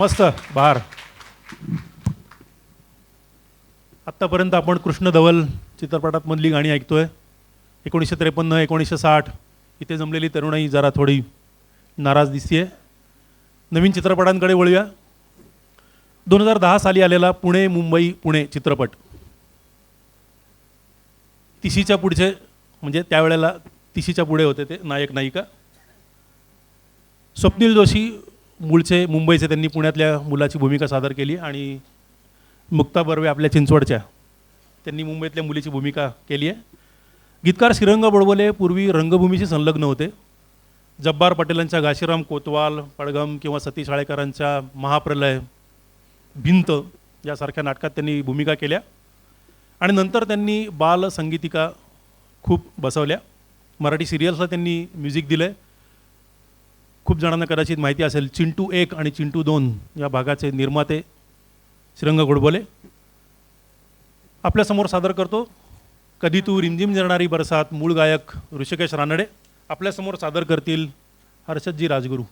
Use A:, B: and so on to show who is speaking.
A: मस्त बहार. आत्तापर्यंत आपण कृष्ण धवल चित्रपटात मधली गाणी ऐकतोय. 1953 1960 इथे जमलेली तरुणाई जरा थोडी नाराज दिसतीये. नवीन चित्रपटांकडे वळूया. 2010 साली आलेला पुणे मुंबई पुणे चित्रपट. तिशीच्या पुढचे म्हणजे त्यावेळेला तिशीच्या पुढे होते ते नायक नायिका. स्वप्नील जोशी मूळचे मुंबईचे, त्यांनी पुण्यातल्या मुलाची भूमिका सादर केली आणि मुक्ता बर्वे आपल्या चिंचवडच्या, त्यांनी मुंबईतल्या मुलीची भूमिका केली आहे. गीतकार श्रीरंग बोडबोले पूर्वी रंगभूमीशी संलग्न होते. जब्बार पटेलांच्या घाशीराम कोतवाल, पडघम किंवा सतीश आळेकरांच्या महाप्रलय, भिंत यासारख्या नाटकात त्यांनी भूमिका केल्या आणि नंतर त्यांनी बाल संगीतिका खूप बसवल्या. मराठी सिरियल्सला त्यांनी म्युझिक दिलं आहे. खूप जणांना कदाचित माहिती असेल, चिंटू 1 आणि चिंटू 2 या भागाचे निर्माते श्रीरंग गोडबोले. आपल्यासमोर सादर करतो कधी तू रिमझिम झरणारी बरसात. मूळ गायक ऋषिकेश रानडे. आपल्यासमोर सादर करतील हर्षदजी राजगुरू.